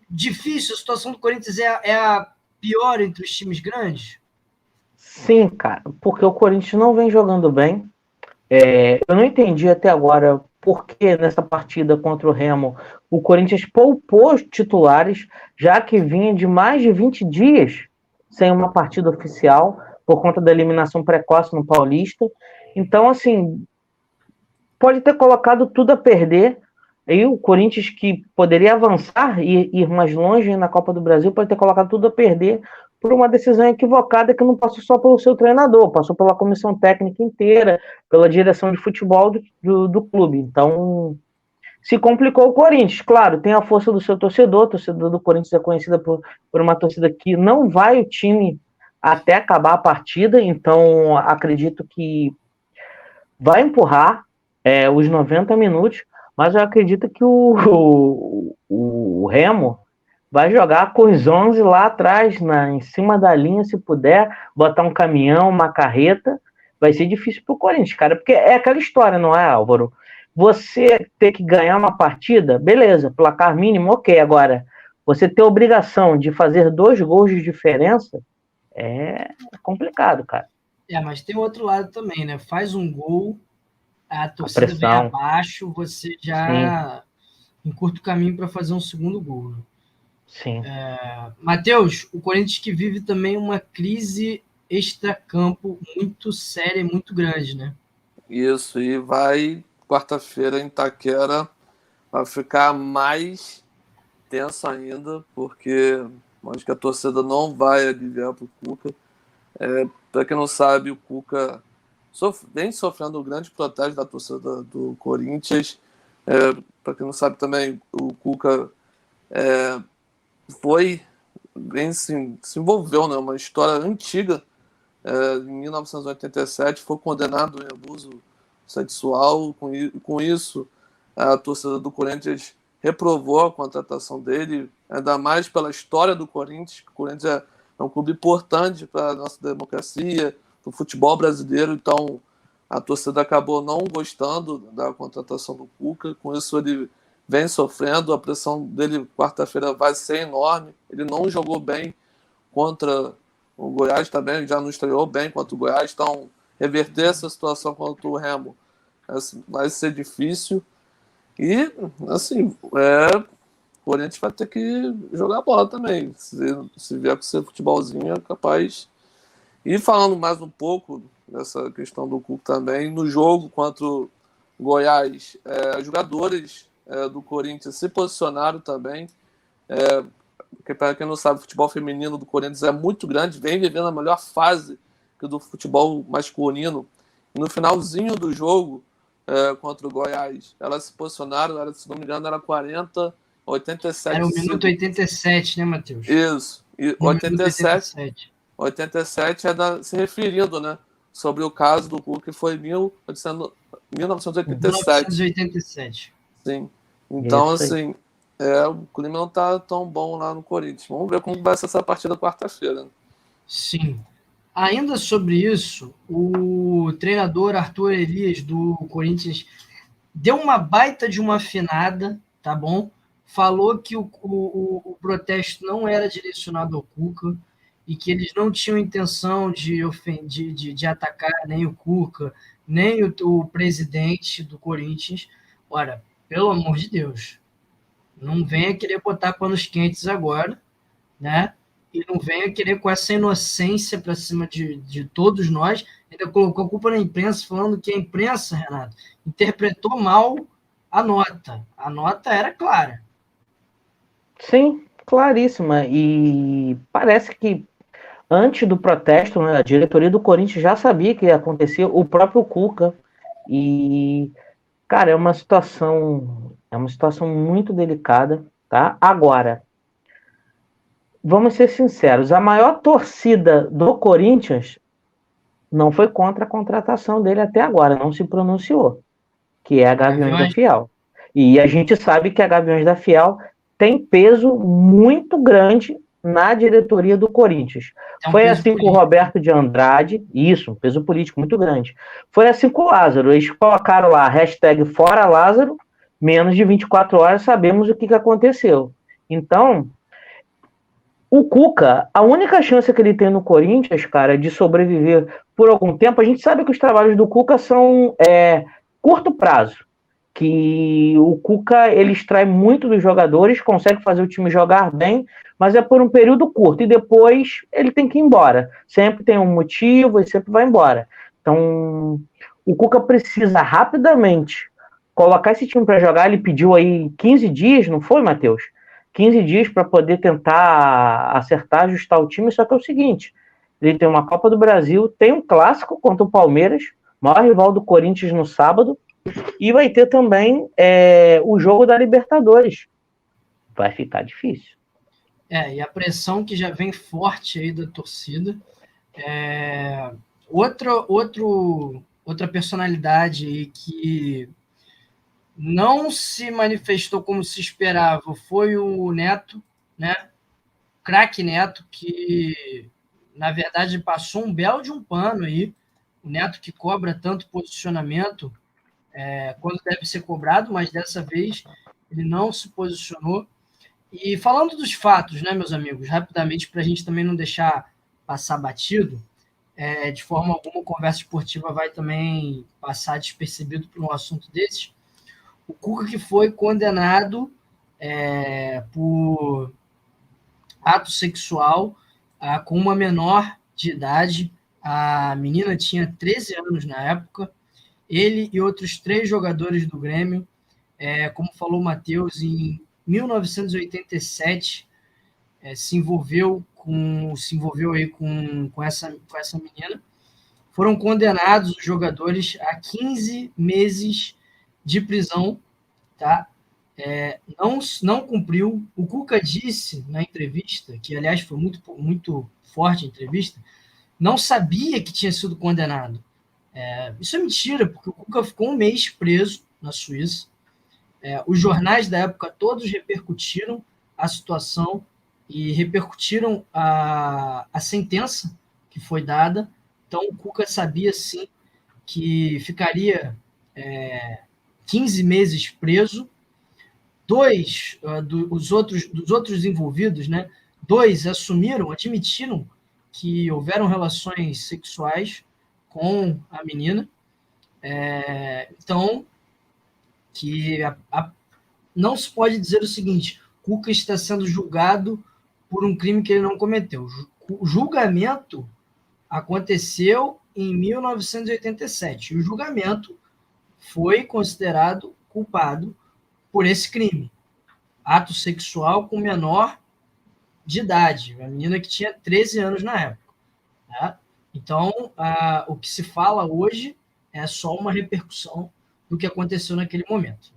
difícil, a situação do Corinthians é a pior entre os times grandes? Sim, cara, porque o Corinthians não vem jogando bem. Eu não entendi até agora por que nessa partida contra o Remo o Corinthians poupou os titulares, já que vinha de mais de 20 dias sem uma partida oficial, por conta da eliminação precoce no Paulista. Então, assim, pode ter colocado tudo a perder. E o Corinthians, que poderia avançar e ir mais longe na Copa do Brasil, pode ter colocado tudo a perder por uma decisão equivocada que não passou só pelo seu treinador, passou pela comissão técnica inteira, pela direção de futebol do clube. Então, se complicou o Corinthians. Claro, tem a força do seu torcedor. O torcedor do Corinthians é conhecida por uma torcida que não vai o time até acabar a partida. Então, acredito que vai empurrar os 90 minutos, mas eu acredito que o Remo vai jogar com os 11 lá atrás, em cima da linha, se puder, botar um caminhão, uma carreta. Vai ser difícil pro Corinthians, cara, porque é aquela história, não é, Álvaro? Você ter que ganhar uma partida, beleza, placar mínimo, ok. Agora, você ter a obrigação de fazer 2 gols de diferença é complicado, cara. Mas tem o outro lado também, né? Faz um gol, a torcida vem abaixo, você já encurta o caminho para fazer um segundo gol. Né? Sim. Matheus, o Corinthians que vive também uma crise extracampo muito séria e muito grande, né? Isso, e vai, quarta-feira em Itaquera, vai ficar mais tenso ainda, porque acho que a torcida não vai aliviar para o Cuca. Para quem não sabe, o Cuca vem sofrendo um grande protesto da torcida do Corinthians. Para quem não sabe também, o Cuca se envolveu numa história antiga. Em 1987 foi condenado em abuso sexual. Com isso, a torcida do Corinthians reprovou a contratação dele, ainda mais pela história do Corinthians, que o Corinthians é um clube importante para a nossa democracia, para o futebol brasileiro. Então a torcida acabou não gostando da contratação do Cuca. Com isso ele vem sofrendo, a pressão dele quarta-feira vai ser enorme. Ele não jogou bem contra o Goiás também, já não estreou bem contra o Goiás. Então reverter essa situação contra o Remo vai ser difícil. E, assim, o Corinthians vai ter que jogar bola também. Se vier com esse futebolzinho, é capaz. E falando mais um pouco dessa questão do Cuca também, no jogo contra o Goiás, os jogadores do Corinthians se posicionaram também. Porque, para quem não sabe, o futebol feminino do Corinthians é muito grande, vem vivendo a melhor fase que do futebol masculino. E no finalzinho do jogo, contra o Goiás, elas se posicionaram, se não me engano, era 40, 87. Era o minuto 87, né, Matheus? Isso. E 87 é se referindo, né, sobre o caso do Cuca, que foi em 1987. Sim. Então, isso assim, o clima não tá tão bom lá no Corinthians. Vamos ver como vai ser essa partida quarta-feira. Sim. Ainda sobre isso, o treinador Arthur Elias do Corinthians deu uma baita de uma afinada, tá bom? Falou que o protesto não era direcionado ao Cuca e que eles não tinham intenção de atacar nem o Cuca, nem o presidente do Corinthians. Ora, pelo amor de Deus, não venha querer botar panos quentes agora, né? E não venha querer com essa inocência para cima de todos nós. Ainda colocou a culpa na imprensa, falando que a imprensa, Renato, interpretou mal a nota. A nota era clara. Sim, claríssima. E parece que antes do protesto, né, a diretoria do Corinthians já sabia que ia acontecer, o próprio Cuca. E, cara, é uma situação muito delicada, tá? Agora, vamos ser sinceros, a maior torcida do Corinthians não foi contra a contratação dele até agora, não se pronunciou, que é a Gaviões da Fiel. E a gente sabe que a Gaviões da Fiel tem peso muito grande na diretoria do Corinthians. Foi assim com o Roberto de Andrade, um peso político muito grande. Foi assim com o Lázaro, eles colocaram lá, #ForaLázaro, menos de 24 horas sabemos o que aconteceu. Então, o Cuca, a única chance que ele tem no Corinthians, cara, de sobreviver por algum tempo, a gente sabe que os trabalhos do Cuca são curto prazo, que o Cuca ele extrai muito dos jogadores, consegue fazer o time jogar bem, mas é por um período curto, e depois ele tem que ir embora. Sempre tem um motivo e sempre vai embora. Então, o Cuca precisa rapidamente colocar esse time para jogar. Ele pediu aí 15 dias, não foi, Matheus? 15 dias para poder tentar acertar, ajustar o time, só que é o seguinte, ele tem uma Copa do Brasil, tem um clássico contra o Palmeiras, maior rival do Corinthians no sábado, e vai ter também o jogo da Libertadores. Vai ficar difícil. E a pressão que já vem forte aí da torcida. Outra personalidade aí que não se manifestou como se esperava foi o Neto, né? Craque Neto, que na verdade passou um belo de um pano aí. O Neto que cobra tanto posicionamento quando deve ser cobrado, mas dessa vez ele não se posicionou. E falando dos fatos, né, meus amigos, rapidamente, para a gente também não deixar passar batido, de forma alguma, conversa esportiva vai também passar despercebido por um assunto desse. O Cuca que foi condenado por ato sexual com uma menor de idade. A menina tinha 13 anos na época. Ele e outros 3 jogadores do Grêmio, como falou o Matheus, em 1987, se envolveu aí com essa menina. Foram condenados os jogadores a 15 meses de prisão, tá? Não cumpriu. O Cuca disse na entrevista, que aliás foi muito, muito forte a entrevista, não sabia que tinha sido condenado. Isso é mentira, porque o Cuca ficou um mês preso na Suíça. Os jornais da época todos repercutiram a situação e repercutiram a sentença que foi dada. Então, o Cuca sabia, sim, que ficaria 15 meses preso. Dos outros envolvidos, né, 2 admitiram que houveram relações sexuais com a menina. Então, que não se pode dizer o seguinte: Cuca está sendo julgado por um crime que ele não cometeu. O julgamento aconteceu em 1987. E o julgamento foi considerado culpado por esse crime. Ato sexual com menor de idade. Uma menina que tinha 13 anos na época. Tá? Então, o que se fala hoje é só uma repercussão do que aconteceu naquele momento.